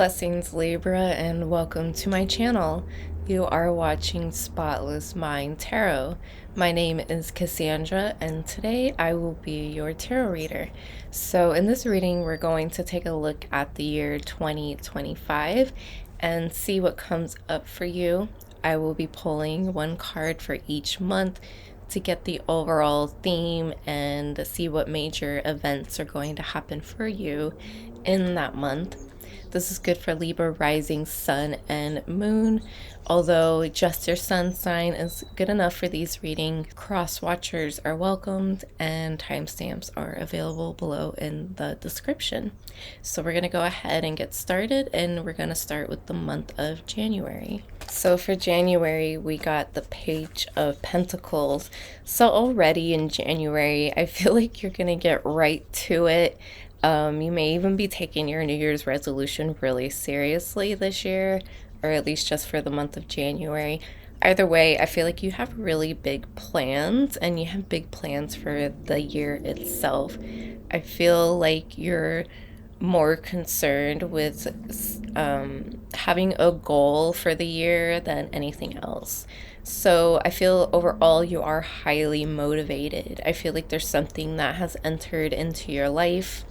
Blessings, Libra, and welcome to my channel. You are watching Spotless Mind Tarot. My name is Cassandra, and today I will be your tarot reader. So in this reading, we're going to take a look at the year 2025 and see what comes up for you. I will be pulling one card for each month to get the overall theme and see what major events are going to happen for you in that month. This is good for Libra, rising, sun, and moon. Although just your sun sign is good enough for these readings, cross watchers are welcomed and timestamps are available below in the description. So we're going to go ahead and get started, and we're going to start with the month of January. So for January, we got the Page of Pentacles. So already in January, I feel like you're going to get right to it. You may even be taking your New Year's resolution really seriously this year, or at least just for the month of January. Either way, I feel like you have really big plans, and you have big plans for the year itself. I feel like you're more concerned with having a goal for the year than anything else. So I feel overall you are highly motivated. I feel like there's something that has entered into your life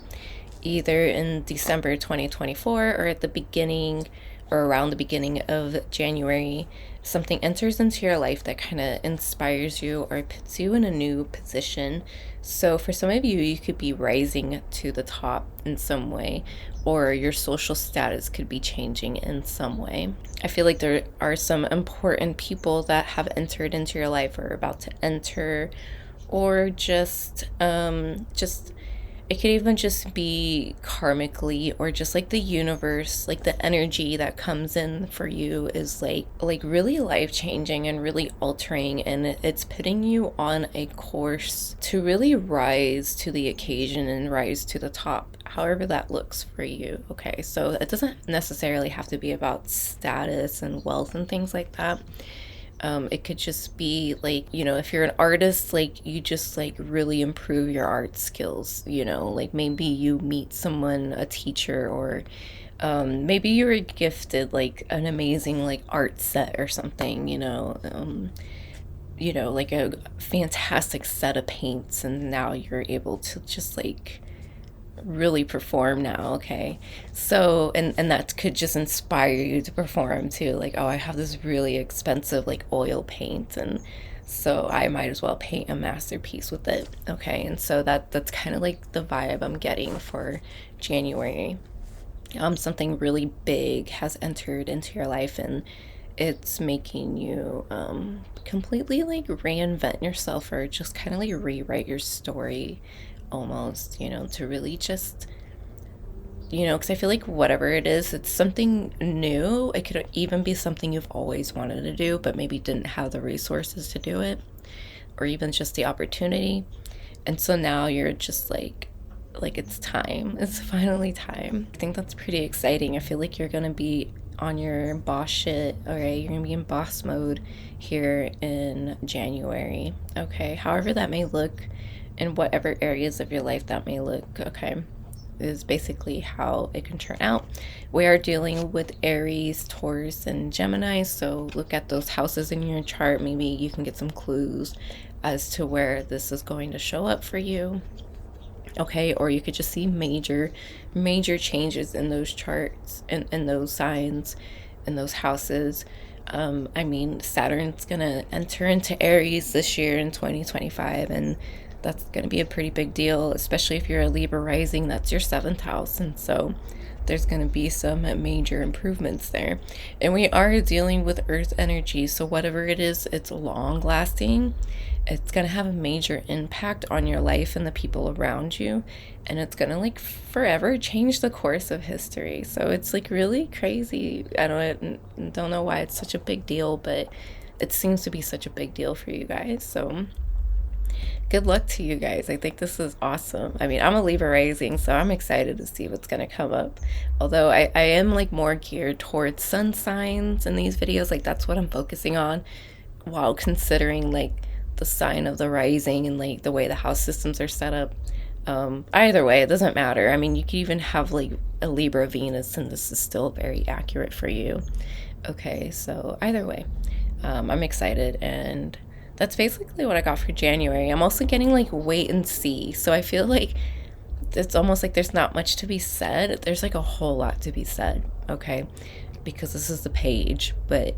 either in December 2024 or at the beginning or around the beginning of January. Something enters into your life that kind of inspires you or puts you in a new position. So for some of you, you could be rising to the top in some way, or your social status could be changing in some way. I feel like there are some important people that have entered into your life or about to enter, or just it could even just be karmically, or just like the universe, like the energy that comes in for you is like really life-changing and really altering, and it's putting you on a course to really rise to the occasion and rise to the top, however that looks for you. Okay, so it doesn't necessarily have to be about status and wealth and things like that. It could just be like, if you're an artist, like you just like really improve your art skills, like maybe you meet someone, a teacher, or maybe you were gifted like an amazing like art set or something, like a fantastic set of paints, and now you're able to just like really perform now. Okay, so and that could just inspire you to perform too, like, oh, I have this really expensive like oil paint, and so I might as well paint a masterpiece with it. Okay, and so that's kind of like the vibe I'm getting for January. Something really big has entered into your life, and it's making you completely like reinvent yourself, or just kind of like rewrite your story almost, to really just, because I feel like whatever it is, it's something new. It could even be something you've always wanted to do, but maybe didn't have the resources to do it, or even just the opportunity. And so now you're just like it's time. It's finally time. I think that's pretty exciting. I feel like you're gonna be on your boss shit. Okay, you're gonna be in boss mode here in January. Okay, however that may look, in whatever areas of your life that may look, okay, is basically how it can turn out. We are dealing with Aries, Taurus, and Gemini, so look at those houses in your chart. Maybe you can get some clues as to where this is going to show up for you. Okay, or you could just see major changes in those charts, in those signs, in those houses. Saturn's gonna enter into Aries this year in 2025, and that's going to be a pretty big deal, especially if you're a Libra rising. That's your 7th house, and so there's going to be some major improvements there. And we are dealing with earth energy, so whatever it is, it's long lasting. It's going to have a major impact on your life and the people around you, and it's going to like forever change the course of history. So it's like really crazy. I don't know why it's such a big deal, but it seems to be such a big deal for you guys. So good luck to you guys. I think this is awesome. I'm a Libra rising, so I'm excited to see what's going to come up. Although I am like more geared towards sun signs in these videos. Like that's what I'm focusing on, while considering like the sign of the rising and like the way the house systems are set up. Either way, it doesn't matter. I mean, you could even have like a Libra Venus, and this is still very accurate for you. Okay, so either way, I'm excited, and that's basically what I got for January. I'm also getting like wait and see. So I feel like it's almost like there's not much to be said. There's like a whole lot to be said, okay? Because this is the page, but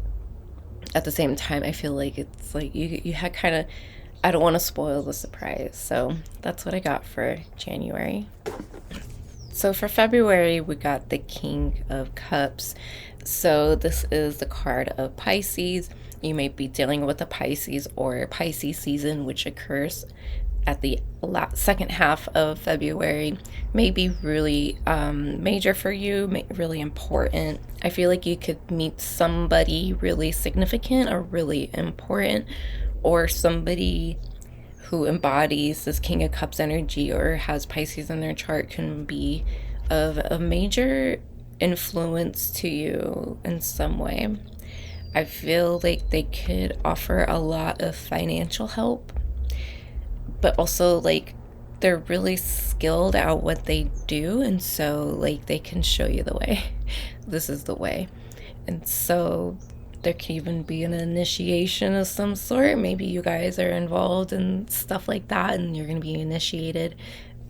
at the same time, I feel like it's like you had kind of, I don't want to spoil the surprise. So that's what I got for January. So for February, we got the King of Cups. So this is the card of Pisces. You may be dealing with a Pisces or Pisces season, which occurs at the second half of February. May be really major for you, really important. I feel like you could meet somebody really significant or really important, or somebody who embodies this King of Cups energy or has Pisces in their chart can be of a major influence to you in some way. I feel like they could offer a lot of financial help, but also like they're really skilled at what they do, and so like they can show you the way. This is the way. And so there can even be an initiation of some sort. Maybe you guys are involved in stuff like that and you're going to be initiated,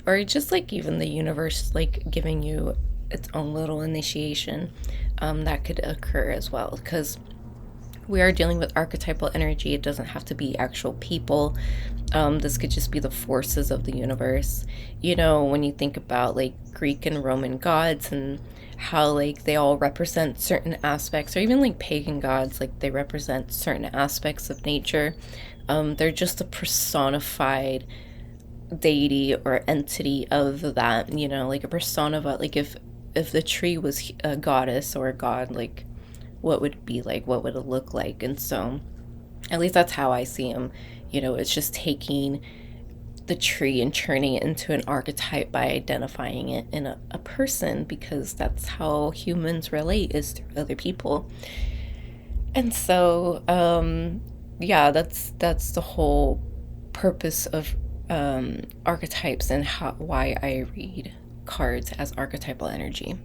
or just like even the universe like giving you its own little initiation. That could occur as well, because we are dealing with archetypal energy. It doesn't have to be actual people. This could just be the forces of the universe. You know, when you think about like Greek and Roman gods and how like they all represent certain aspects, or even like pagan gods, like they represent certain aspects of nature. They're just a personified deity or entity of that, you know, like a persona of, like if the tree was a goddess or a god, like what would it be like, what would it look like? And so at least that's how I see them. You know, it's just taking the tree and turning it into an archetype by identifying it in a person, because that's how humans relate, is through other people. And so yeah, that's the whole purpose of archetypes, and why I read cards as archetypal energy.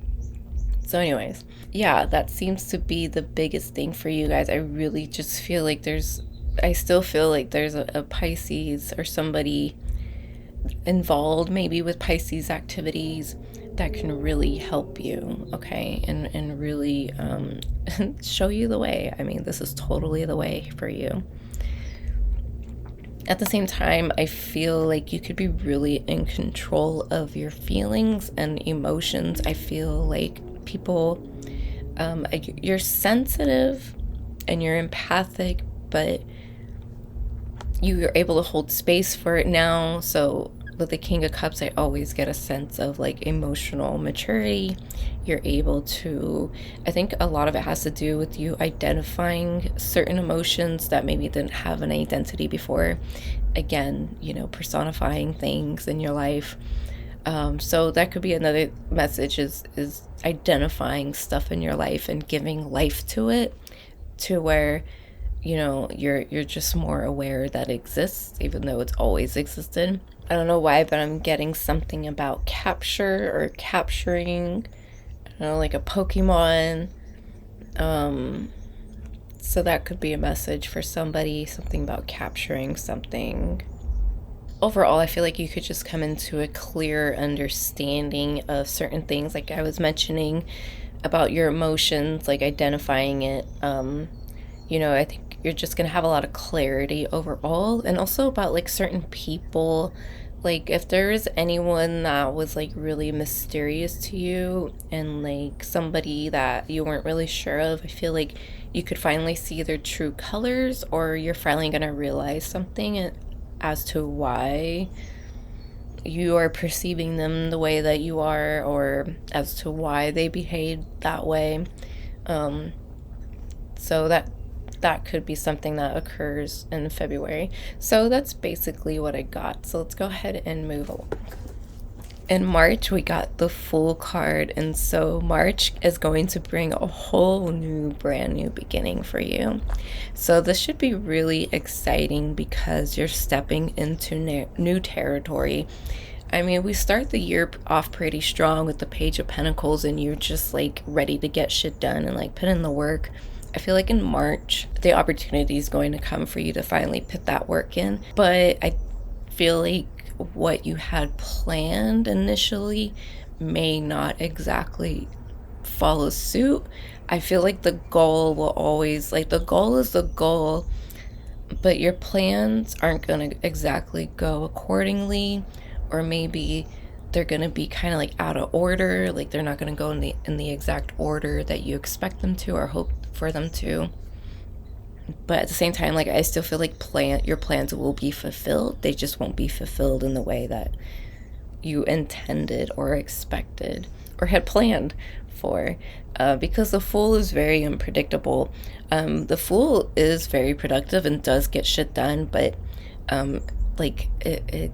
So anyways, yeah, that seems to be the biggest thing for you guys. I really just feel like I still feel like there's a Pisces or somebody involved maybe with Pisces activities that can really help you, okay, and really show you the way. I mean, this is totally the way for you. At the same time, I feel like you could be really in control of your feelings and emotions. I feel like people, you're sensitive and you're empathic, but you're able to hold space for it now. So with the King of Cups, I always get a sense of like emotional maturity. You're able to, I think a lot of it has to do with you identifying certain emotions that maybe didn't have an identity before. Again, you know, personifying things in your life. So that could be another message, is identifying stuff in your life and giving life to it, to where, you know, you're just more aware that it exists, even though it's always existed. I don't know why, but I'm getting something about capture or capturing, I don't know, like a Pokemon. So that could be a message for somebody, something about capturing something. Overall, I feel like you could just come into a clear understanding of certain things, like I was mentioning about your emotions, like identifying it. You know, I think you're just gonna have a lot of clarity overall, and also about like certain people. Like if there is anyone that was like really mysterious to you, and like somebody that you weren't really sure of, I feel like you could finally see their true colors, or you're finally gonna realize something as to why you are perceiving them the way that you are, or as to why they behave that way. So that could be something that occurs in February. So that's basically what I got. So let's go ahead and move along. In March, we got the Fool card, and so March is going to bring a whole new, brand new beginning for you. So this should be really exciting because you're stepping into new territory. I mean, we start the year off pretty strong with the Page of Pentacles, and you're just like ready to get shit done and like put in the work. I feel like in March, the opportunity is going to come for you to finally put that work in. But I feel like what you had planned initially may not exactly follow suit. I feel like the goal will always, like, the goal is the goal, but your plans aren't going to exactly go accordingly, or maybe they're going to be kind of like out of order, like they're not going to go in the exact order that you expect them to or hope for them to. But at the same time, like, I still feel like your plans will be fulfilled. They just won't be fulfilled in the way that you intended or expected or had planned for, because the Fool is very unpredictable. The Fool is very productive and does get shit done, but like it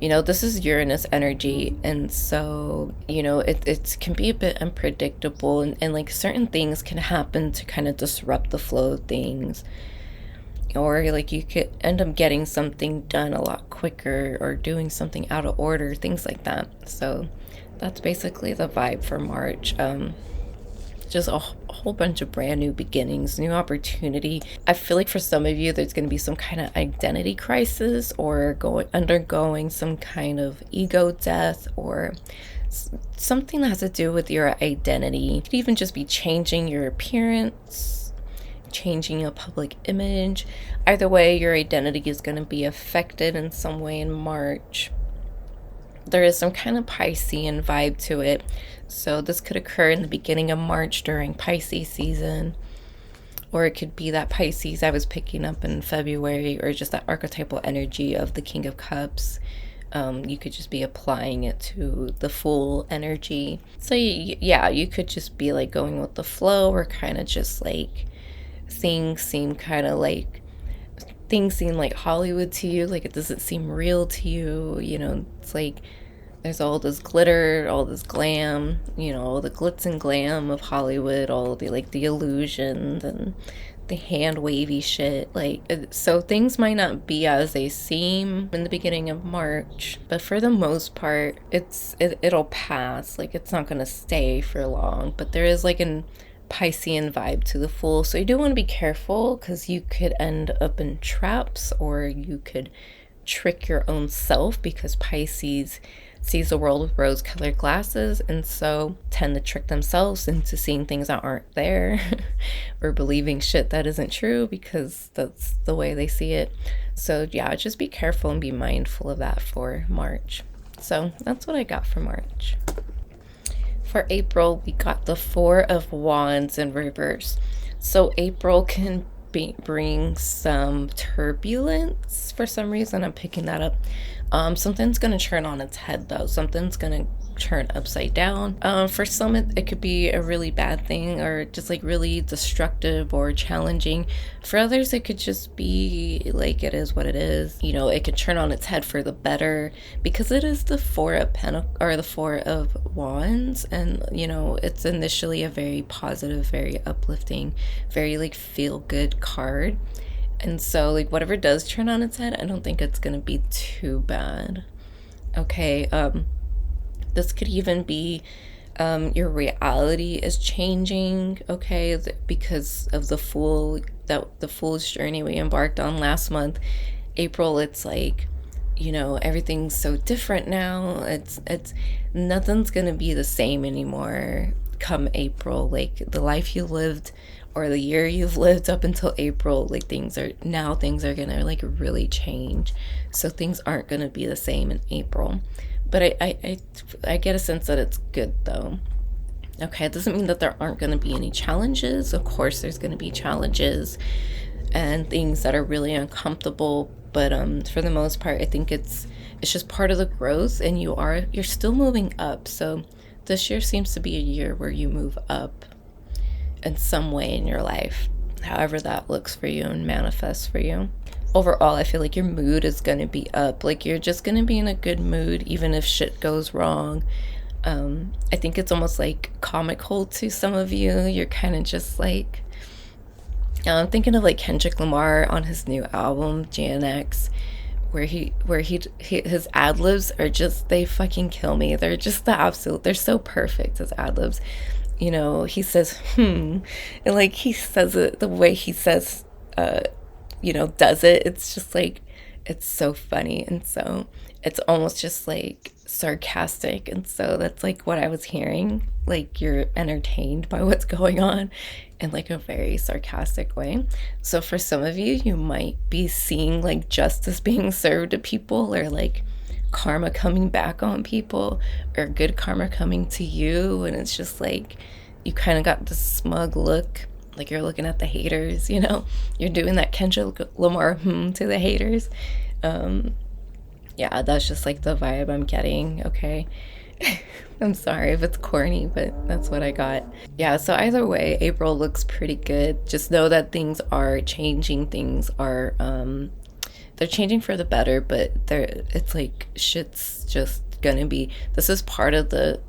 you know, this is Uranus energy, and so, you know, it can be a bit unpredictable, and like certain things can happen to kind of disrupt the flow of things, or like you could end up getting something done a lot quicker or doing something out of order, things like that. So that's basically the vibe for March. Just a whole bunch of brand new beginnings, new opportunity. I feel like for some of you, there's going to be some kind of identity crisis, or undergoing some kind of ego death, or something that has to do with your identity. It could even just be changing your appearance, changing your public image. Either way, your identity is going to be affected in some way in March. There is some kind of Piscean vibe to it. So this could occur in the beginning of March during Pisces season, or it could be that Pisces I was picking up in February, or just that archetypal energy of the King of Cups. You could just be applying it to the Fool energy. So yeah, you could just be like going with the flow, or kind of just like things seem like Hollywood to you, like it doesn't seem real to you. You know, it's like there's all this glitter, all this glam, you know, all the glitz and glam of Hollywood, all the like the illusions and the hand wavy shit. Like, so things might not be as they seem in the beginning of March, but for the most part, it'll pass. Like, it's not gonna stay for long. But there is like an Piscean vibe to the Fool, so you do want to be careful, because you could end up in traps, or you could trick your own self, because Pisces sees the world with rose-colored glasses, and so tend to trick themselves into seeing things that aren't there or believing shit that isn't true because that's the way they see it. So yeah, just be careful and be mindful of that for March. So that's what I got for March. For April, we got the Four of Wands in reverse. So April can bring some turbulence for some reason. I'm picking that up. Something's gonna turn on its head though. Something's gonna turn upside down. For some, it could be a really bad thing, or just like really destructive or challenging. For others, it could just be like, it is what it is. You know, it could turn on its head for the better, because it is the Four of the Four of Wands, and you know, it's initially a very positive, very uplifting, very like feel good card. And so like whatever does turn on its head, I don't think it's gonna be too bad. Okay, this could even be your reality is changing, okay, because of the Fool's journey we embarked on last month. April, it's like, you know, everything's so different now. It's nothing's gonna be the same anymore come April. Like the life you lived, or the year you've lived up until April, like things are gonna like really change. So things aren't gonna be the same in April. But I get a sense that it's good though. Okay, it doesn't mean that there aren't going to be any challenges. Of course there's going to be challenges and things that are really uncomfortable, but for the most part, I think it's just part of the growth, and you're still moving up. So this year seems to be a year where you move up in some way in your life, however that looks for you and manifests for you. Overall, I feel like your mood is going to be up. Like, you're just going to be in a good mood, even if shit goes wrong. I think it's almost like comical to some of you. You're kind of just like, I'm thinking of like Kendrick Lamar on his new album, Gen X, his ad libs are just, they fucking kill me. They're just the absolute, they're so perfect, his ad libs. You know, he says and like he says it the way he says does it. It's just like, it's so funny, and so it's almost just like sarcastic, and so that's like what I was hearing. Like, you're entertained by what's going on in like a very sarcastic way. So for some of you, you might be seeing like justice being served to people, or like karma coming back on people, or good karma coming to you, and it's just like you kind of got this smug look, like you're looking at the haters, you're doing that Kendrick Lamar to the haters. Yeah, that's just like the vibe I'm getting. Okay. I'm sorry if it's corny, but that's what I got. Yeah, so either way, April looks pretty good. Just know that things are changing. Things are they're changing for the better, but it's like shit's just gonna be, this is part of the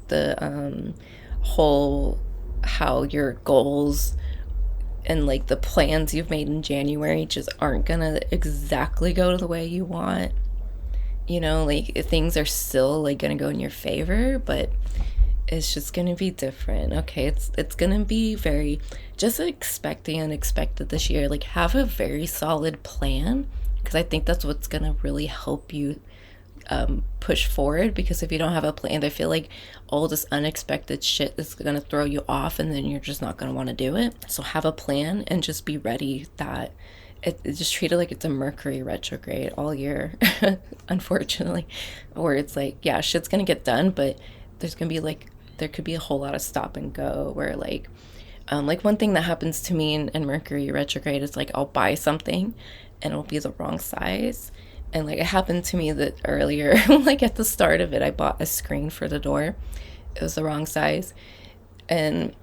whole, how your goals and like the plans you've made in January just aren't gonna exactly go the way you want. Like things are still like gonna go in your favor, but it's just gonna be different. Okay, it's gonna be very, just expect the unexpected this year. Like, have a very solid plan, because I think that's what's gonna really help you push forward. Because if you don't have a plan, I feel like all this unexpected shit is gonna throw you off, and then you're just not gonna want to do it. So have a plan and just be ready that it just treat it like it's a Mercury retrograde all year, unfortunately, where it's like, yeah, shit's gonna get done, but there's gonna be like, there could be a whole lot of stop and go, where like one thing that happens to me in Mercury retrograde is like, I'll buy something and it'll be the wrong size. And like, it happened to me that earlier, like at the start of it, I bought a screen for the door. It was the wrong size, and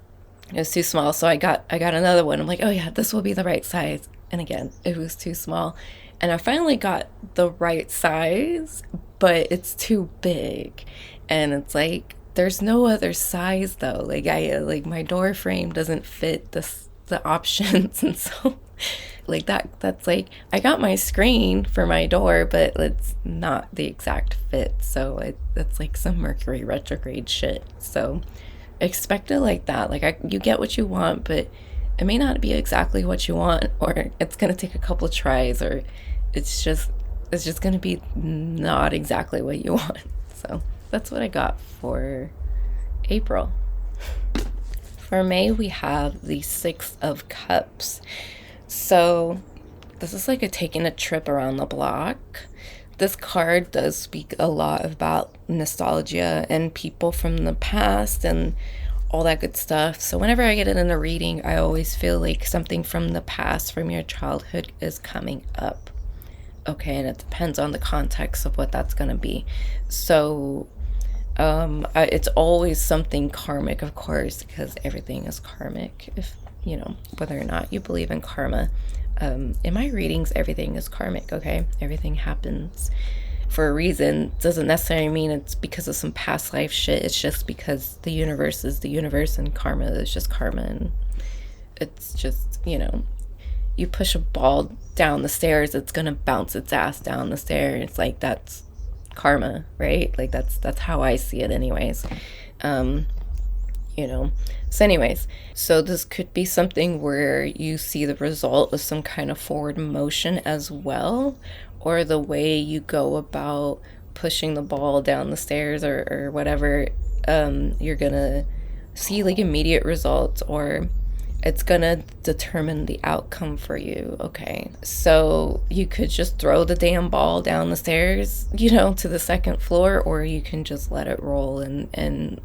it was too small. So I got another one. I'm like, oh yeah, this will be the right size. And again, it was too small. And I finally got the right size, but it's too big. And it's like, there's no other size though. Like, my door frame doesn't fit the options. And so like that's like, I got my screen for my door, but it's not the exact fit. So that's like some Mercury retrograde shit. So expect it like that. Like, you get what you want, but it may not be exactly what you want, or it's going to take a couple of tries, or it's just going to be not exactly what you want. So that's what I got for April. For May, we have the Six of Cups. So this is like taking a trip around the block. This card does speak a lot about nostalgia and people from the past and all that good stuff. So whenever I get it in a reading, I always feel like something from the past, from your childhood, is coming up. Okay, and it depends on the context of what that's going to be. So it's always something karmic, of course, because everything is karmic, if whether or not you believe in karma. In my readings, everything is karmic. Okay, everything happens for a reason. Doesn't necessarily mean it's because of some past life shit. It's just because the universe is the universe, and karma is just karma. And it's just, you push a ball down the stairs, it's gonna bounce its ass down the stairs. It's like, that's karma, right? Like, that's how I see it anyways. So anyways, so this could be something where you see the result of some kind of forward motion as well, or the way you go about pushing the ball down the stairs, or whatever. You're gonna see like immediate results, or it's gonna determine the outcome for you. Okay, so you could just throw the damn ball down the stairs, to the second floor, or you can just let it roll, and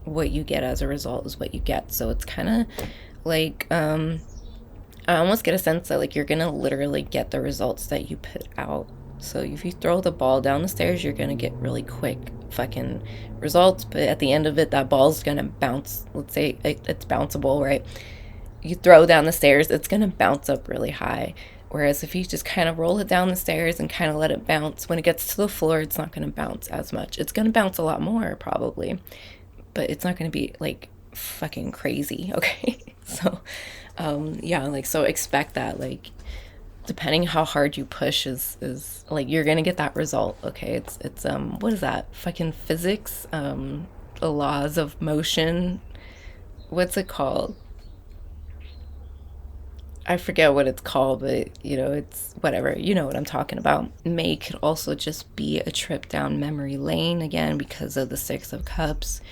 what you get as a result is what you get. So it's kind of like, I almost get a sense that like you're gonna literally get the results that you put out. So if you throw the ball down the stairs, you're gonna get really quick fucking results, but at the end of it, that ball's gonna bounce. Let's say it's bounceable, right? You throw down the stairs, it's gonna bounce up really high. Whereas if you just kind of roll it down the stairs and kind of let it bounce, when it gets to the floor, it's not gonna bounce as much. It's gonna bounce a lot more probably, but it's not gonna be like fucking crazy. Okay. So yeah, like, so expect that, like, depending how hard you push is like you're gonna get that result. Okay, it's what is that fucking physics, the laws of motion, what's it called? I forget what it's called, but you know, it's whatever. You know what I'm talking about. May could also just be a trip down memory lane again because of the Six of Cups.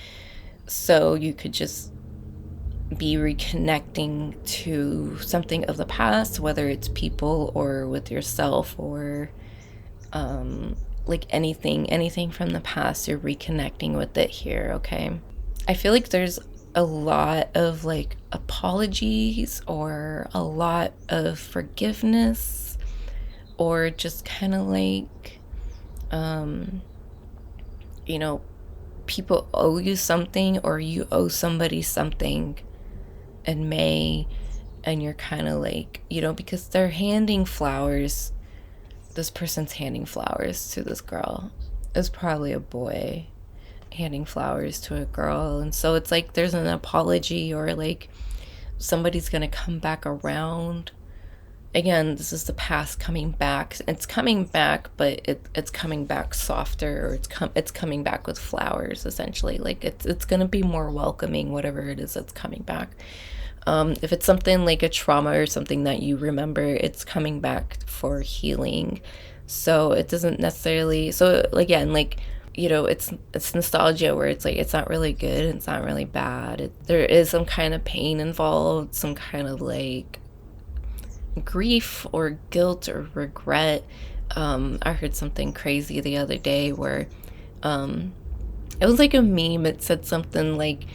So you could just be reconnecting to something of the past, whether it's people or with yourself, or like anything from the past. You're reconnecting with it here. Okay, I feel like there's a lot of like apologies or a lot of forgiveness, or just kind of like you know, people owe you something or you owe somebody something in May, and you're kind of like, you know, because they're handing flowers. This person's handing flowers to this girl. It's probably a boy handing flowers to a girl, and so it's like there's an apology, or like somebody's gonna come back around. Again, this is the past coming back. It's coming back, but it's coming back softer, or it's coming back with flowers, essentially. Like it's gonna be more welcoming, whatever it is that's coming back. If it's something like a trauma or something that you remember, it's coming back for healing. So it doesn't necessarily. So again, like, you know, it's nostalgia, where it's like it's not really good, it's not really bad. There is some kind of pain involved, some kind of like grief or guilt or regret. I heard something crazy the other day where it was like a meme. It said something like,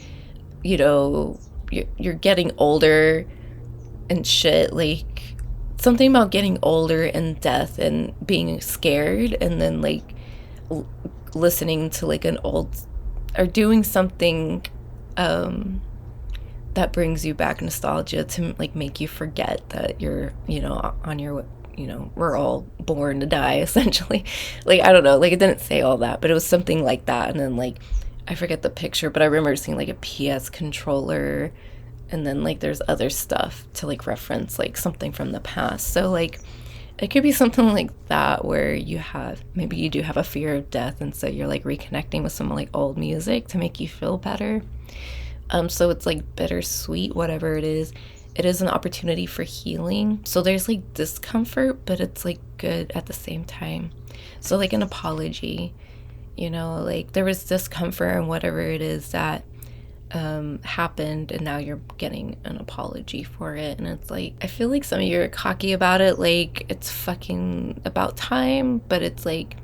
you know, you're getting older and shit, like something about getting older and death and being scared, and then like listening to like an old, or doing something that brings you back nostalgia to like make you forget that you're, you know, on your, you know, we're all born to die, essentially. Like, I don't know, like it didn't say all that, but it was something like that. And then like I forget the picture, but I remember seeing like a PS controller, and then like there's other stuff to like reference like something from the past. So like it could be something like that, where you have, maybe you do have a fear of death, and so you're like reconnecting with some like old music to make you feel better. So it's like bittersweet, whatever it is an opportunity for healing. So there's like discomfort, but it's like good at the same time. So like an apology, you know, like there was discomfort and whatever it is that happened, and now you're getting an apology for it. And it's like, I feel like some of you are cocky about it, like it's fucking about time, but it's like,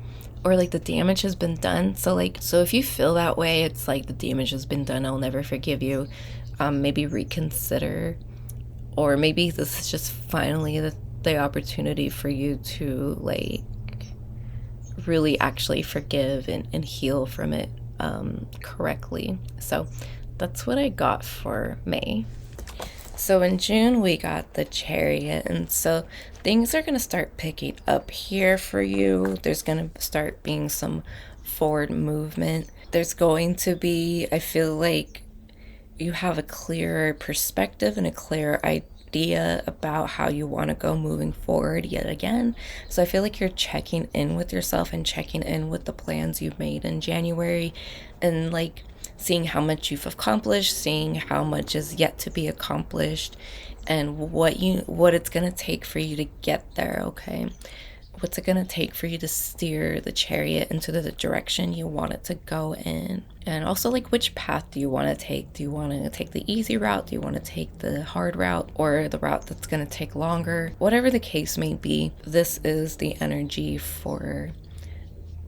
or like the damage has been done. So like, so if you feel that way, it's like the damage has been done, I'll never forgive you. Maybe reconsider, or maybe this is just finally the opportunity for you to like really actually forgive and heal from it correctly. So that's what I got for May. So in June, we got the Chariot, and so things are going to start picking up here for you. There's going to start being some forward movement. There's going to be, I feel like you have a clearer perspective and a clearer idea about how you want to go moving forward yet again. So I feel like you're checking in with yourself and checking in with the plans you've made in January, and like seeing how much you've accomplished, seeing how much is yet to be accomplished, and what it's going to take for you to get there. Okay, what's it going to take for you to steer the Chariot into the direction you want it to go in? And also, like, which path do you want to take? Do you want to take the easy route? Do you want to take the hard route, or the route that's going to take longer? Whatever the case may be, this is the energy for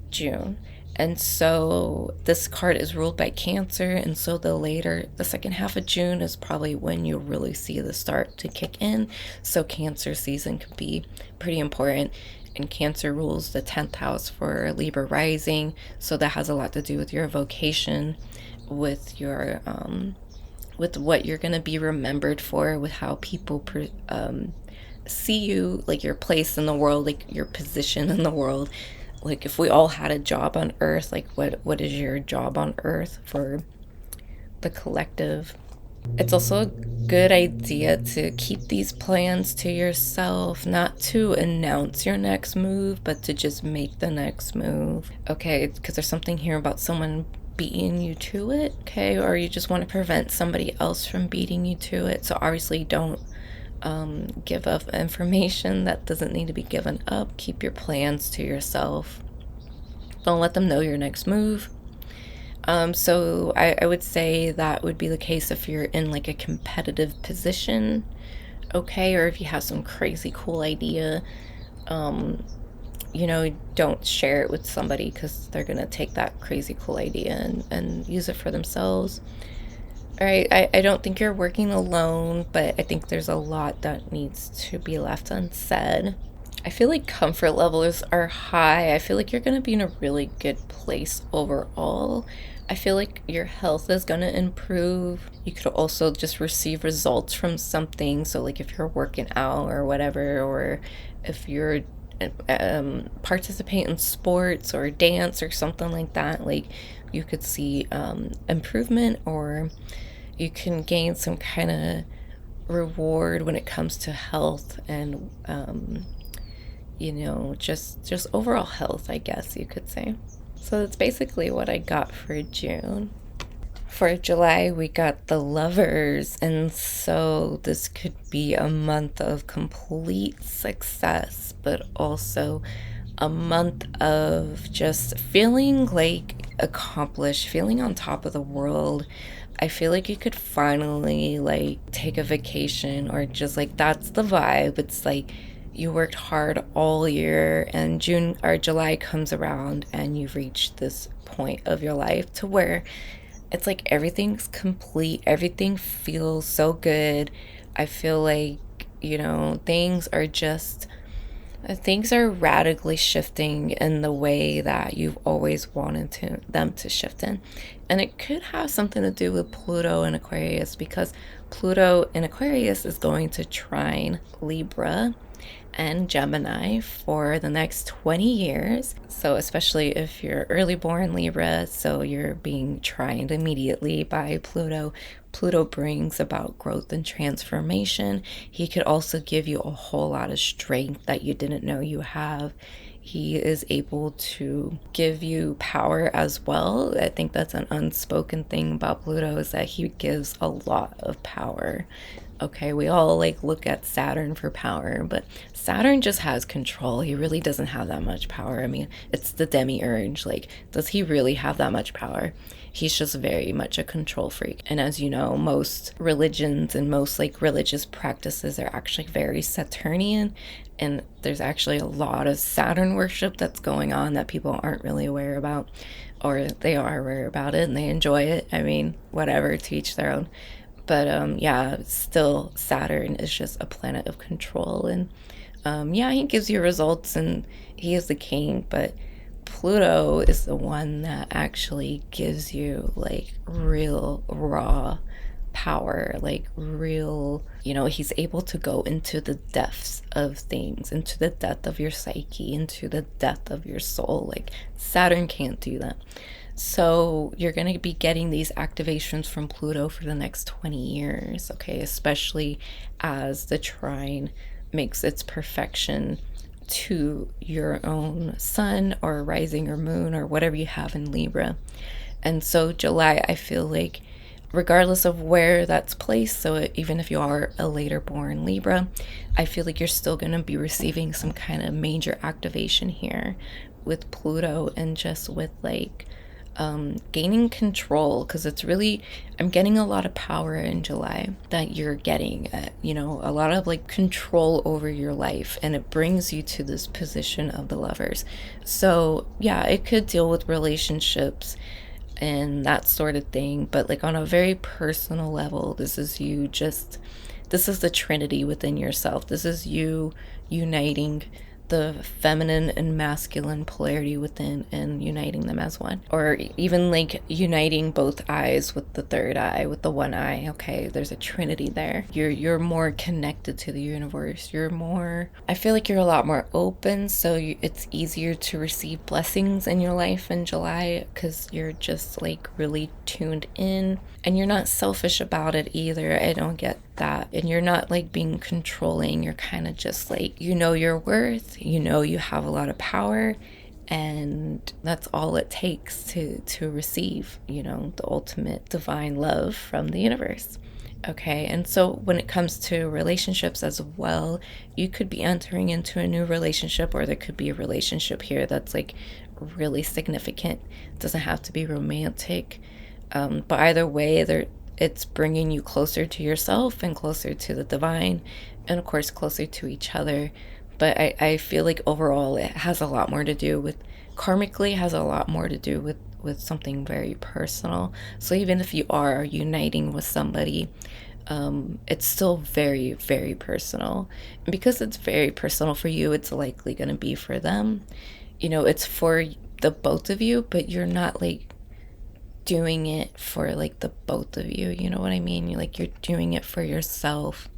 June. And so this card is ruled by Cancer, and so the second half of June is probably when you'll really see the start to kick in. So Cancer season could be pretty important, and Cancer rules the 10th house for Libra rising, so that has a lot to do with your vocation, with your with what you're going to be remembered for, with how people see you, like your place in the world, like your position in the world. Like if we all had a job on Earth, like what is your job on Earth for the collective? It's also a good idea to keep these plans to yourself, not to announce your next move, but to just make the next move. Okay, because there's something here about someone beating you to it, okay? Or you just want to prevent somebody else from beating you to it. So obviously don't give up information that doesn't need to be given up. Keep your plans to yourself. Don't let them know your next move. So I would say that would be the case if you're in like a competitive position, okay? Or if you have some crazy cool idea, don't share it with somebody because they're going to take that crazy cool idea and use it for themselves. All right, I don't think you're working alone, but I think there's a lot that needs to be left unsaid. I feel like comfort levels are high. I feel like you're going to be in a really good place overall. I feel like your health is going to improve. You could also just receive results from something. So, like if you're working out or whatever, or if you're participate in sports or dance or something like that, like you could see improvement, or you can gain some kind of reward when it comes to health and just overall health, I guess you could say. So that's basically what I got for June. For July, we got the Lovers, and so this could be a month of complete success, but also a month of just feeling like accomplished, feeling on top of the world. I feel like you could finally like take a vacation, or just like that's the vibe. It's like you worked hard all year and June or July comes around and you've reached this point of your life to where it's like everything's complete, everything feels so good. I feel like, things are radically shifting in the way that you've always wanted them to shift in. And it could have something to do with Pluto in Aquarius, because Pluto in Aquarius is going to trine Libra and Gemini for the next 20 years. So especially if you're early born Libra, so you're being trined immediately by Pluto. Pluto brings about growth and transformation. He could also give you a whole lot of strength that you didn't know you have. He is able to give you power as well. I think that's an unspoken thing about Pluto, is that he gives a lot of power. Okay, we all like look at Saturn for power, but Saturn just has control. He really doesn't have that much power. I mean, it's the demiurge. Like, does he really have that much power? He's just very much a control freak. And as you know, most religions and most like religious practices are actually very Saturnian. And there's actually a lot of Saturn worship that's going on that people aren't really aware about, or they are aware about it and they enjoy it. I mean, whatever, to each their own. But yeah, still Saturn is just a planet of control. And yeah, he gives you results and he is the king, but Pluto is the one that actually gives you like real raw power, like real, he's able to go into the depths of things, into the depth of your psyche, into the depth of your soul. Like Saturn can't do that. So you're going to be getting these activations from Pluto for the next 20 years, okay? Especially as the trine makes its perfection to your own sun or rising or moon or whatever you have in Libra. And so July, I feel like regardless of where that's placed, so even if you are a later born Libra, I feel like you're still going to be receiving some kind of major activation here with Pluto, and just with like gaining control, because it's really, I'm getting a lot of power in July that you're getting, a lot of like control over your life, and it brings you to this position of the Lovers. So yeah, it could deal with relationships and that sort of thing, but like on a very personal level, this is the Trinity within yourself. This is you uniting the feminine and masculine polarity within and uniting them as one, or even like uniting both eyes with the third eye, with the one eye. Okay, there's a trinity there. You're more connected to the universe. You're more, I feel like you're a lot more open, so it's easier to receive blessings in your life in July because you're just like really tuned in, and you're not selfish about it either. I don't get that. And you're not like being controlling. You're kind of just like, you know your worth, you know you have a lot of power, and that's all it takes to receive, you know, the ultimate divine love from the universe. Okay, and so when it comes to relationships as well, you could be entering into a new relationship, or there could be a relationship here that's like really significant. It doesn't have to be romantic, but either way, it's bringing you closer to yourself and closer to the divine, and of course closer to each other. But I feel like overall it has a lot more to do with, karmically has a lot more to do with something very personal. So even if you are uniting with somebody, it's still very, very personal. And because it's very personal for you, it's likely going to be for them. You know, it's for the both of you, but you're not like doing it for like the both of you. You know what I mean? You're doing it for yourself.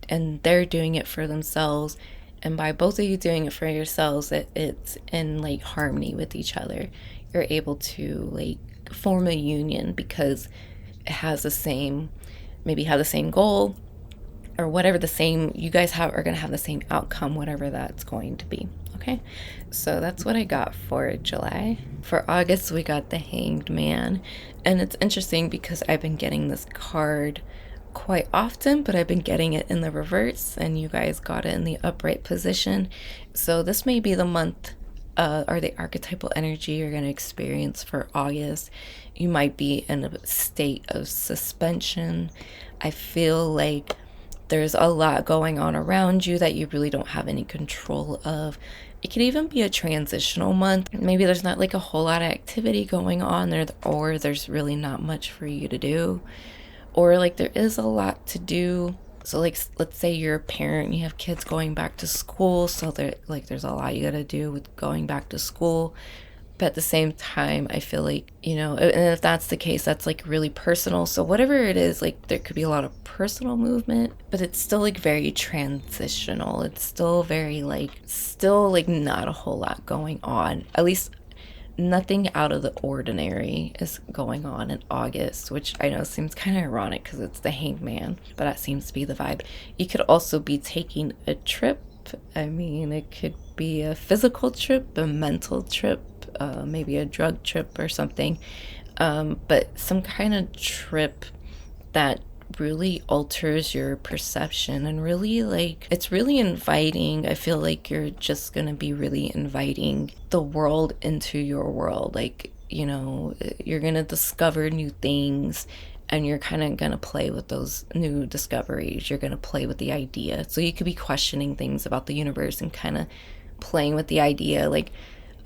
And they're doing it for themselves, and by both of you doing it for yourselves, it's in like harmony with each other. You're able to like form a union because it has the same, maybe have the same goal, or whatever the same, you guys are going to have the same outcome, whatever that's going to be. Okay, so that's what I got for July. For August, we got the Hanged Man, and it's interesting because I've been getting this card quite often, but I've been getting it in the reverse, and you guys got it in the upright position. So this may be the month or the archetypal energy you're going to experience for August. You might be in a state of suspension. I feel like there's a lot going on around you that you really don't have any control of. It could even be a transitional month. Maybe there's not like a whole lot of activity going on there, or there's really not much for you to do. Or like there is a lot to do. So like, let's say you're a parent and you have kids going back to school. So there's a lot you got to do with going back to school. But at the same time, I feel like, you know, and if that's the case, that's like really personal. So whatever it is, like there could be a lot of personal movement, but it's still like very transitional. It's still very still not a whole lot going on. At least nothing out of the ordinary is going on in August, which I know seems kind of ironic because it's the Hanged Man, but that seems to be the vibe. You could also be taking a trip. I mean, it could be a physical trip, a mental trip, maybe a drug trip or something, but some kind of trip that really alters your perception, and really it's really inviting. I feel like you're just gonna be really inviting the world into your world. Like, you know, you're gonna discover new things, and you're kind of gonna play with those new discoveries. You're gonna play with the idea. So you could be questioning things about the universe and kind of playing with the idea, like,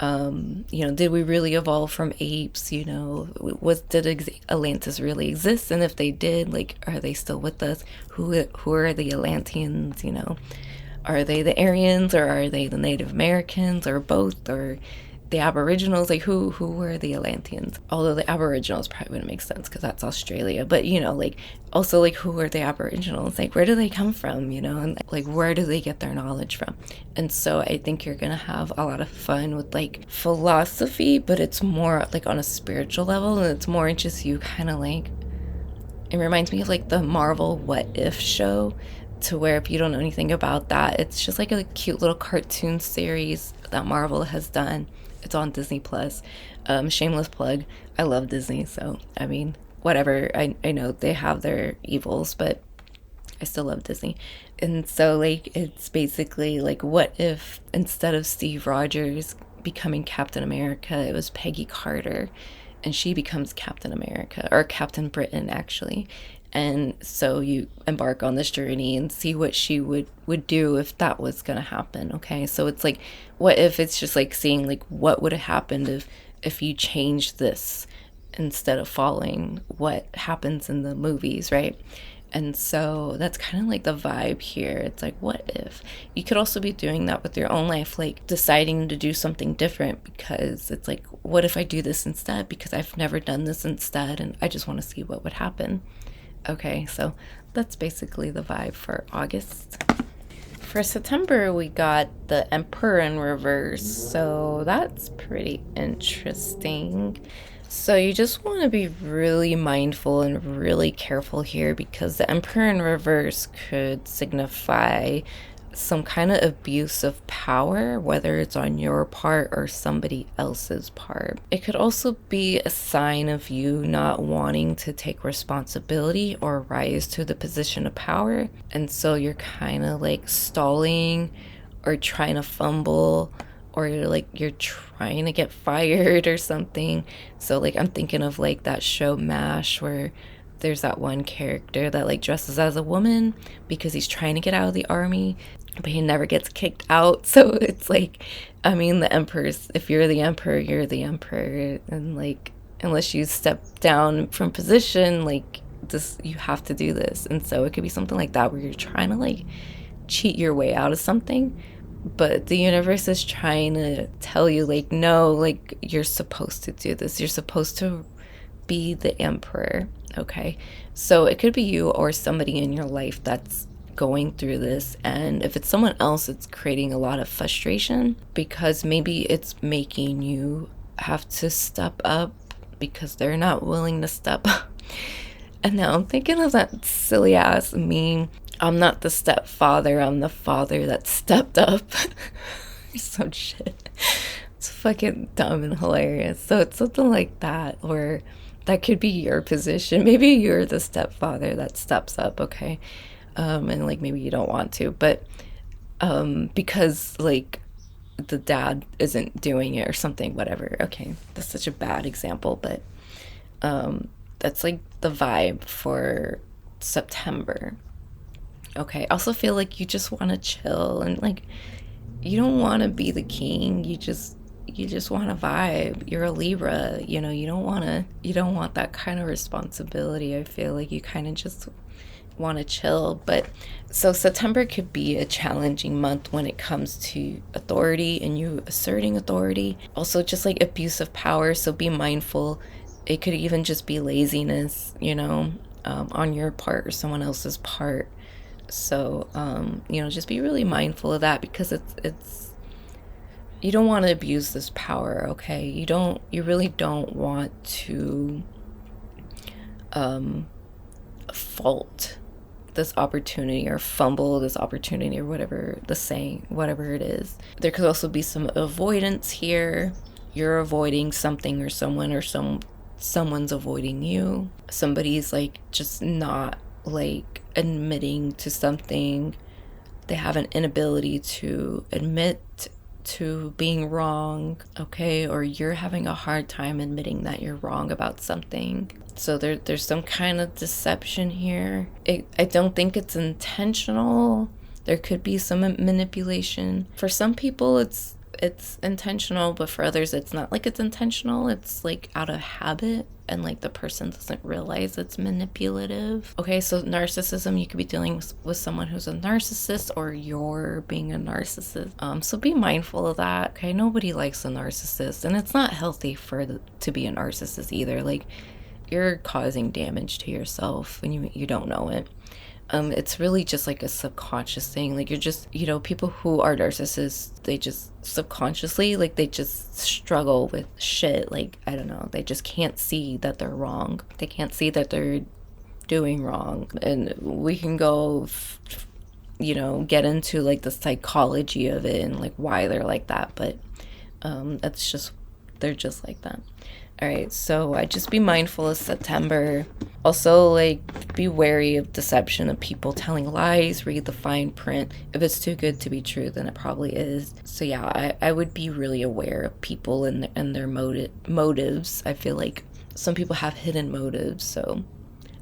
you know, did we really evolve from apes? You know, did Atlantis really exist? And if they did, like, are they still with us? Who are the Atlanteans? You know, are they the Aryans, or are they the Native Americans, or both, or the Aboriginals? Like, who were the Atlanteans? Although the Aboriginals probably wouldn't make sense because that's Australia. But, you know, like, also, like, who are the Aboriginals? Like, where do they come from, you know? And, like, where do they get their knowledge from? And so I think you're going to have a lot of fun with, like, philosophy, but it's more, like, on a spiritual level, and it's more just you kind of, like, it reminds me of, like, the Marvel What If show, to where if you don't know anything about that, it's just, like, a cute little cartoon series that Marvel has done. It's on Disney Plus. Shameless plug. I love Disney, so I mean, whatever. I know they have their evils, but I still love Disney. And so, like, it's basically like, what if instead of Steve Rogers becoming Captain America, it was Peggy Carter, and she becomes Captain America, or Captain Britain actually. And so you embark on this journey and see what she would do if that was going to happen. Okay, so it's like, what if it's just like seeing like what would have happened if you changed this instead of following what happens in the movies, right? And so that's kind of like the vibe here. It's like, what if? You could also be doing that with your own life, like deciding to do something different, because it's like, what if I do this instead? Because I've never done this instead, and I just want to see what would happen. Okay, so that's basically the vibe for August. For September, we got the Emperor in reverse, so that's pretty interesting. So you just want to be really mindful and really careful here, because the Emperor in reverse could signify some kind of abuse of power, whether it's on your part or somebody else's part. It could also be a sign of you not wanting to take responsibility or rise to the position of power. And so you're kind of like stalling or trying to fumble, or you're trying to get fired or something. So like I'm thinking of like that show MASH, where there's that one character that like dresses as a woman because he's trying to get out of the army, but he never gets kicked out. So it's like, I mean, the emperor's, if you're the emperor, you're the emperor, and like unless you step down from position, like this, you have to do this. And so it could be something like that, where you're trying to like cheat your way out of something, but the universe is trying to tell you like, no, like you're supposed to do this, you're supposed to be the emperor. Okay, so it could be you or somebody in your life that's going through this, and if it's someone else, it's creating a lot of frustration, because maybe it's making you have to step up because they're not willing to step up. And now I'm thinking of that silly ass meme, I'm not the stepfather, I'm the father that stepped up. Some shit. It's fucking dumb and hilarious. So it's something like that, or that could be your position. Maybe you're the stepfather that steps up, okay? And like maybe you don't want to, but because like the dad isn't doing it or something, whatever. Okay, that's such a bad example, but that's like the vibe for September. Okay, I also feel like you just want to chill, and like you don't want to be the king, you just want to vibe. You're a Libra, you know, you don't want that kind of responsibility. I feel like you kind of just want to chill. But so September could be a challenging month when it comes to authority and you asserting authority. Also just like abuse of power, so be mindful. It could even just be laziness, you know, on your part or someone else's part. So you know, just be really mindful of that, because it's you don't want to abuse this power, okay? You really don't want to fault this opportunity or fumble this opportunity, or whatever the saying, whatever it is. There could also be some avoidance here. You're avoiding something or someone, or someone's avoiding you. Somebody's like just not like admitting to something. They have an inability to admit to being wrong, okay? Or you're having a hard time admitting that you're wrong about something. So there's some kind of deception here. I don't think it's intentional. There could be some manipulation. For some people it's intentional, but for others it's not like it's intentional. It's like out of habit, and like the person doesn't realize it's manipulative. Okay, so narcissism, you could be dealing with someone who's a narcissist, or you're being a narcissist. So be mindful of that. Okay, nobody likes a narcissist, and it's not healthy to be a narcissist either. Like, you're causing damage to yourself when you don't know it. It's really just like a subconscious thing. Like, you're just, you know, people who are narcissists, they just subconsciously, like, they just struggle with shit. Like, I don't know, they just can't see that they're wrong. They can't see that they're doing wrong. And we can go, you know, get into like the psychology of it and like why they're like that. But that's just, they're just like that. All right, so I just be mindful of September. Also, like, be wary of deception, of people telling lies. Read the fine print. If it's too good to be true, then it probably is. So yeah, I would be really aware of people and their motives. I feel like some people have hidden motives, so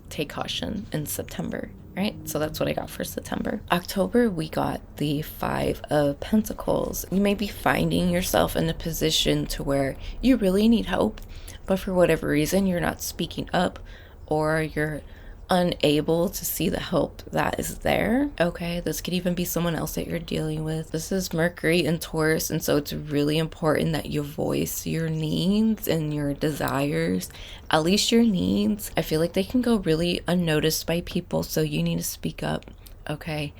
take caution in September. Right, so that's what I got for September. October, we got the 5 of Pentacles. You may be finding yourself in a position to where you really need help, but for whatever reason, you're not speaking up, or you're unable to see the help that is there. Okay, this could even be someone else that you're dealing with. This is Mercury in Taurus, and so it's really important that you voice your needs and your desires, at least your needs. I feel like they can go really unnoticed by people, so you need to speak up. Okay,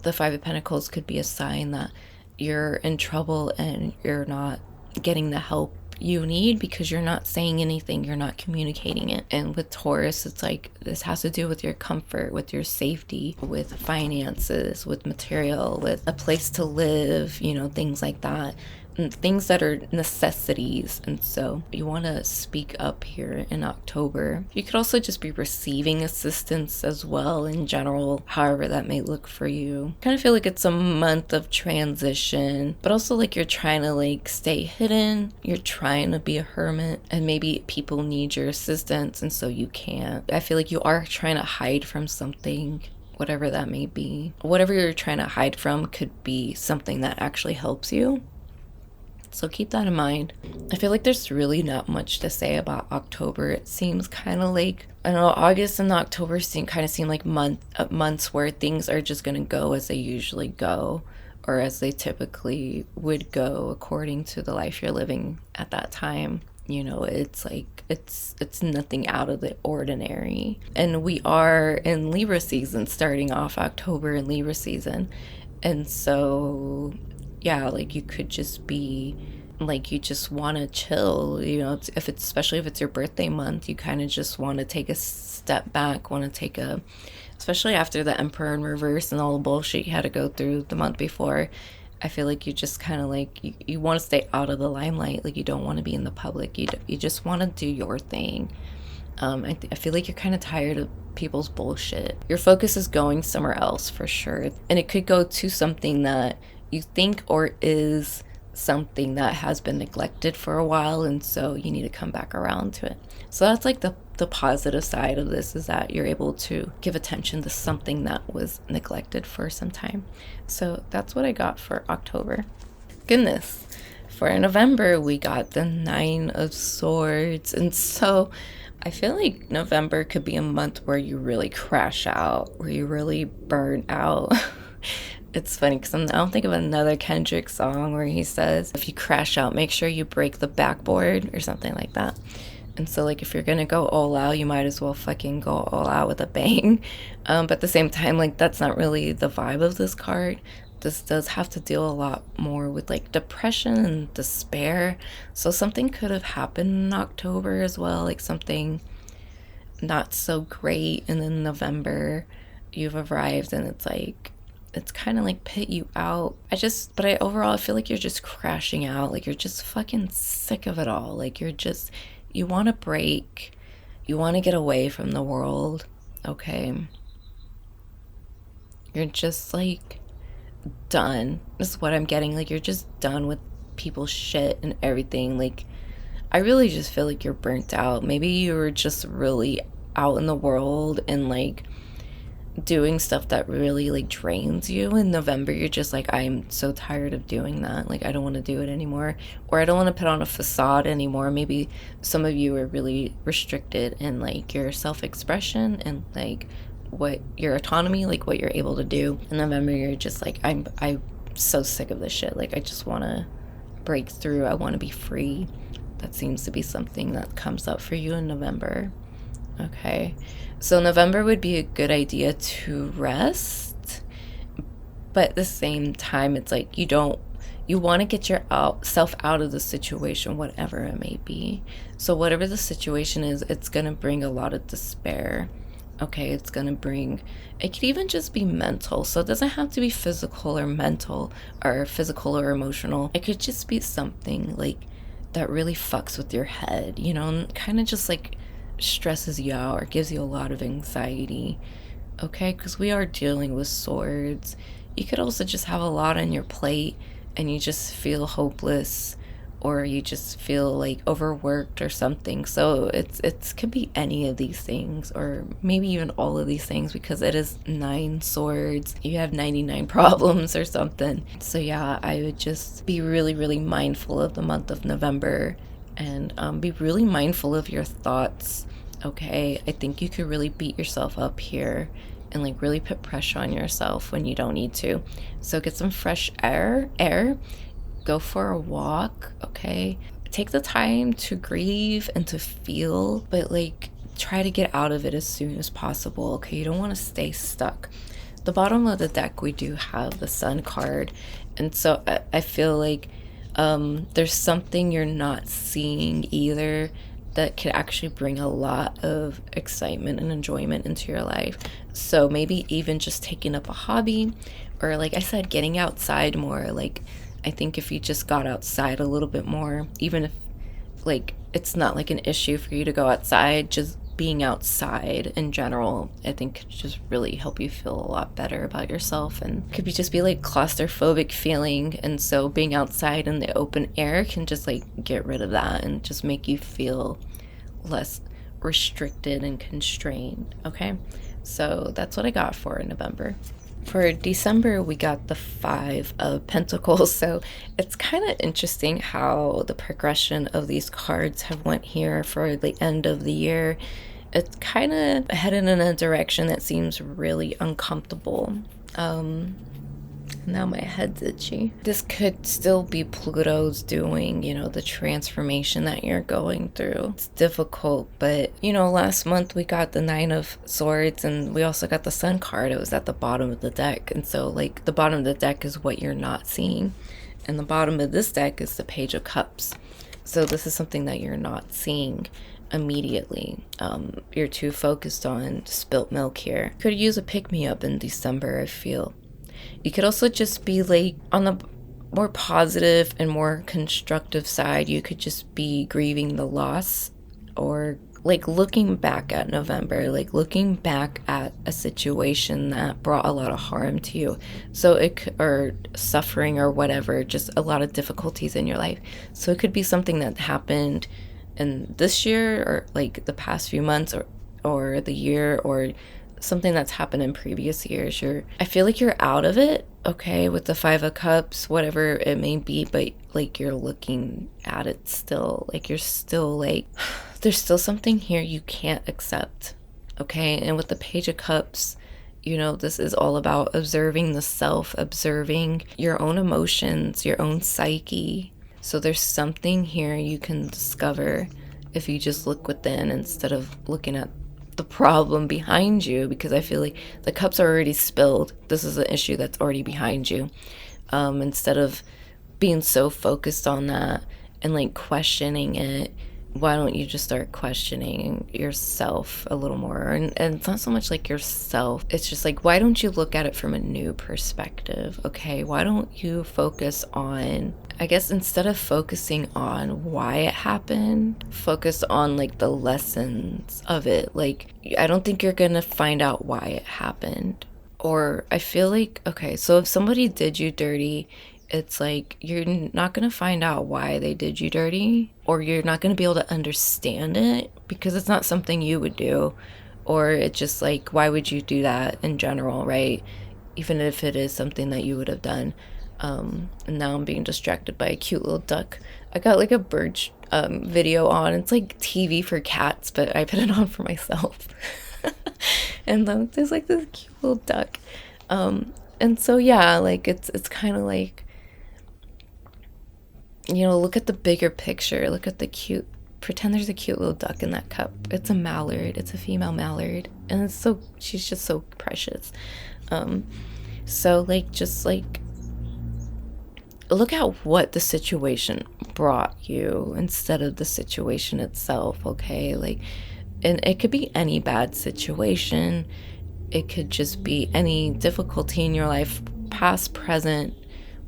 the Five of Pentacles could be a sign that you're in trouble and you're not getting the help you need because you're not saying anything, you're not communicating it. And with Taurus, it's like this has to do with your comfort, with your safety, with finances, with material, with a place to live, you know, things like that. Things that are necessities. And so you want to speak up here in October. You could also just be receiving assistance as well in general, however that may look for you. Kind of feel like it's a month of transition, but also like you're trying to like stay hidden, you're trying to be a hermit, and maybe people need your assistance and so you can't. I feel like you are trying to hide from something, whatever that may be. Whatever you're trying to hide from could be something that actually helps you. So keep that in mind. I feel like there's really not much to say about October. It seems kind of like, I don't know, August and October seem like months where things are just going to go as they usually go, or as they typically would go according to the life you're living at that time. You know, it's like, it's nothing out of the ordinary. And we are in Libra season, starting off October in Libra season. And so yeah, like you could just be like, you just want to chill, you know, especially if it's your birthday month, you kind of just want to take a step back, especially after the Emperor in reverse and all the bullshit you had to go through the month before. I feel like you just kind of like, you want to stay out of the limelight. Like you don't want to be in the public. You just want to do your thing. I feel like you're kind of tired of people's bullshit. Your focus is going somewhere else for sure. And it could go to something that you think or is something that has been neglected for a while, and so you need to come back around to it. So that's like the positive side of this, is that you're able to give attention to something that was neglected for some time. So that's what I got for October. Goodness. For November, we got the Nine of Swords, and so I feel like November could be a month where you really crash out, where you really burn out. It's funny because I don't think of another Kendrick song where he says, if you crash out, make sure you break the backboard or something like that. And so like if you're gonna go all out, you might as well fucking go all out with a bang. But at the same time, like that's not really the vibe of this card. This does have to deal a lot more with like depression and despair. So something could have happened in October as well, like something not so great. And then November, you've arrived and it's like, it's kind of like put you out. Overall, I feel like you're just crashing out. Like you're just fucking sick of it all. Like you want to break. You want to get away from the world. Okay. You're just like done. This is what I'm getting. Like you're just done with people's shit and everything. Like I really just feel like you're burnt out. Maybe you were just really out in the world and like doing stuff that really like drains you. In November, you're just like, I'm so tired of doing that. Like I don't want to do it anymore, or I don't want to put on a facade anymore. Maybe some of you are really restricted in like your self-expression and like what your autonomy, like what you're able to do. In November, you're just like, I'm so sick of this shit. Like I just want to break through. I want to be free. That seems to be something that comes up for you in November. Okay, so November would be a good idea to rest, but at the same time, it's like you want to get yourself out of the situation, whatever it may be. So whatever the situation is, it's going to bring a lot of despair. Okay, it could even just be mental. So it doesn't have to be physical or mental or physical or emotional. It could just be something like that really fucks with your head, you know, and kind of just like stresses you out or gives you a lot of anxiety. Okay, because we are dealing with swords. You could also just have a lot on your plate and you just feel hopeless, or you just feel like overworked or something. So it could be any of these things, or maybe even all of these things, because it is 9 swords. You have 99 problems or something. So yeah, I would just be really, really mindful of the month of November, and be really mindful of your thoughts. okay? I think you could really beat yourself up here and like really put pressure on yourself when you don't need to. So get some fresh air, go for a walk, okay? Take the time to grieve and to feel, but like try to get out of it as soon as possible, okay? You don't want to stay stuck. The bottom of the deck, we do have the Sun card, and so I feel like there's something you're not seeing either that could actually bring a lot of excitement and enjoyment into your life. So maybe even just taking up a hobby, or like I said, getting outside more. Like I think if you just got outside a little bit more, even if like it's not like an issue for you to go outside, just being outside in general, I think could just really help you feel a lot better about yourself, and could be just be like claustrophobic feeling, and so being outside in the open air can just like get rid of that and just make you feel less restricted and constrained. Okay, so that's what I got for November. For December, we got the Five of Pentacles. So it's kind of interesting how the progression of these cards have went here for the end of the year. It's kind of headed in a direction that seems really uncomfortable. Now my head's itchy. This could still be Pluto's doing, you know, the transformation that you're going through. It's difficult, but, you know, last month we got the Nine of Swords and we also got the Sun card. It was at the bottom of the deck. And so, like, the bottom of the deck is what you're not seeing. And the bottom of this deck is the Page of Cups. So this is something that you're not seeing immediately. You're too focused on spilt milk here. Could use a pick-me-up in December, I feel. You could also just be like on the more positive and more constructive side. You could just be grieving the loss, or like looking back at November, like looking back at a situation that brought a lot of harm to you. So or suffering or whatever, just a lot of difficulties in your life. So it could be something that happened in this year, or like the past few months, or the year, or something that's happened in previous years. I feel like you're out of it, okay, with the Five of Cups, whatever it may be, but like you're looking at it still, like you're still like, there's still something here you can't accept, okay? And with the Page of Cups, you know, this is all about observing the self, observing your own emotions, your own psyche. So there's something here you can discover if you just look within instead of looking at the problem behind you, because I feel like the cups are already spilled. This is an issue that's already behind you. Instead of being so focused on that and like questioning it, why don't you just start questioning yourself a little more? And it's not so much like yourself, it's just like, why don't you look at it from a new perspective? Okay, why don't you focus on, I guess, instead of focusing on why it happened, focus on like the lessons of it. Like, I don't think you're gonna find out why it happened. Or I feel like, okay, so if somebody did you dirty, it's like you're not going to find out why they did you dirty, or you're not going to be able to understand it because it's not something you would do. Or it's just like, why would you do that in general, right? Even if it is something that you would have done. And now I'm being distracted by a cute little duck. I got like a bird video on. It's like TV for cats, but I put it on for myself. And there's like this cute little duck. And so yeah, like it's kind of like, you know, look at the bigger picture. Look at the cute, pretend there's a cute little duck in that cup. It's a mallard. It's a female mallard. And she's just so precious. So like, just like, look at what the situation brought you instead of the situation itself, okay? Like, and it could be any bad situation. It could just be any difficulty in your life, past, present,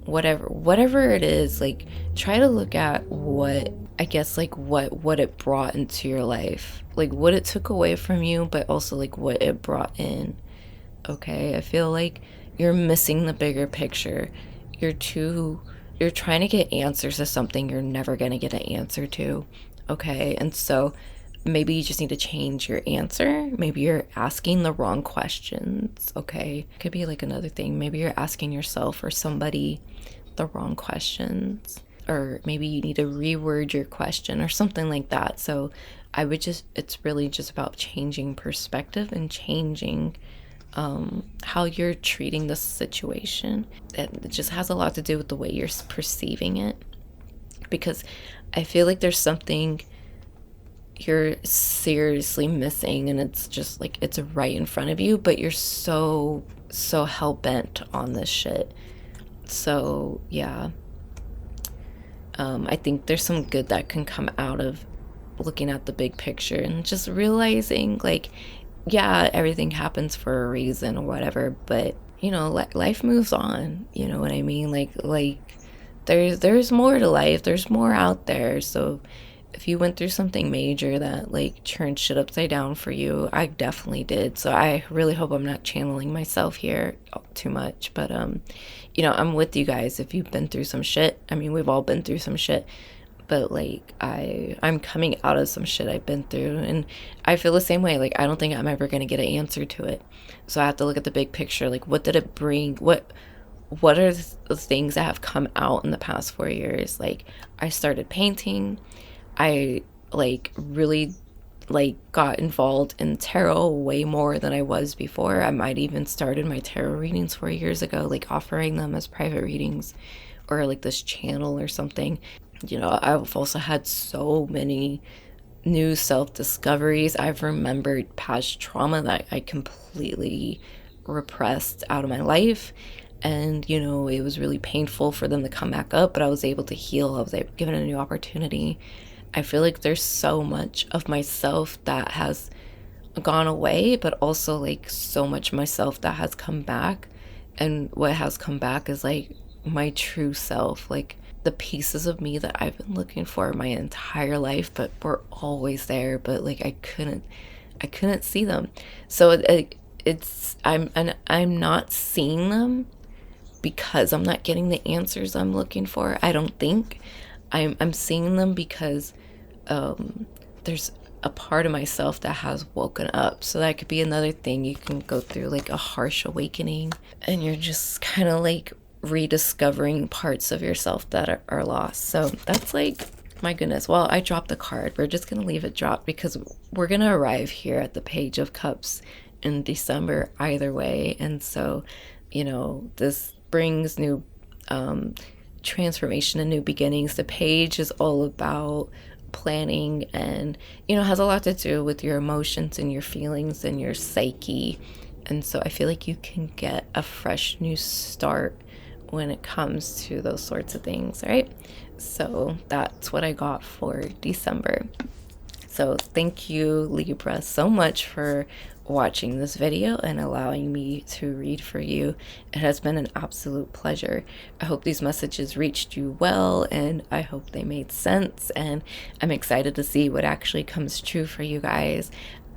whatever it is. Like, try to look at what, I guess, like what it brought into your life, like what it took away from you, but also like what it brought in. Okay, I feel like you're missing the bigger picture. You're trying to get answers to something you're never going to get an answer to. Okay, and so maybe you just need to change your answer. Maybe you're asking the wrong questions, okay? Could be like another thing. Maybe you're asking yourself or somebody the wrong questions. or maybe you need to reword your question or something like that. So I would just, it's really just about changing perspective and changing how you're treating the situation. It just has a lot to do with the way you're perceiving it, because I feel like there's something you're seriously missing, and it's just like it's right in front of you, but you're so hell-bent on this shit. So yeah, I think there's some good that can come out of looking at the big picture and just realizing, like, yeah, everything happens for a reason or whatever, but you know, life moves on. You know what I mean? Like there's more to life. There's more out there. So if you went through something major that like turned shit upside down for you, I definitely did. So I really hope I'm not channeling myself here too much, but you know, I'm with you guys if you've been through some shit. I mean, we've all been through some shit, but like I'm coming out of some shit I've been through, and I feel the same way. Like, I don't think I'm ever going to get an answer to it. So I have to look at the big picture. Like, what did it bring? What are the things that have come out in the past 4 years? Like, I started painting. I like really like got involved in tarot way more than I was before. I might even started my tarot readings 4 years ago, like offering them as private readings or like this channel or something. You know, I've also had so many new self-discoveries. I've remembered past trauma that I completely repressed out of my life, and you know, it was really painful for them to come back up, but I was able to heal. I was given a new opportunity. I feel like there's so much of myself that has gone away, but also like so much myself that has come back. And what has come back is like my true self, like the pieces of me that I've been looking for my entire life, but were always there, but like I couldn't see them. So I'm not seeing them because I'm not getting the answers I'm looking for. I don't think I'm seeing them because there's a part of myself that has woken up. So that could be another thing. You can go through like a harsh awakening, and you're just kind of like rediscovering parts of yourself that are lost. So that's like, my goodness. Well, I dropped the card. We're just gonna leave it drop because we're gonna arrive here at the Page of Cups in December either way. And so, you know, this brings new transformation and new beginnings. The page is all about planning, and you know, has a lot to do with your emotions and your feelings and your psyche. And so I feel like you can get a fresh new start when it comes to those sorts of things. All right, so that's what I got for December. So thank you, Libra, so much for watching this video and allowing me to read for you. It has been an absolute pleasure. I hope these messages reached you well, and I hope they made sense, and I'm excited to see what actually comes true for you guys.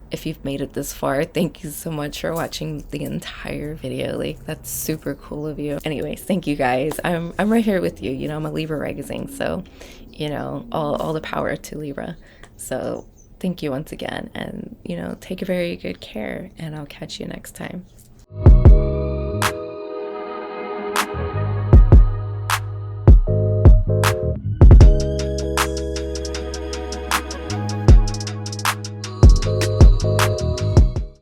If you've made it this far, thank you so much for watching the entire video. Like, that's super cool of you. Anyways, thank you guys. I'm right here with you. You know, I'm a Libra rising, so you know, all the power to Libra. So thank you once again, and you know, take very good care, and I'll catch you next time.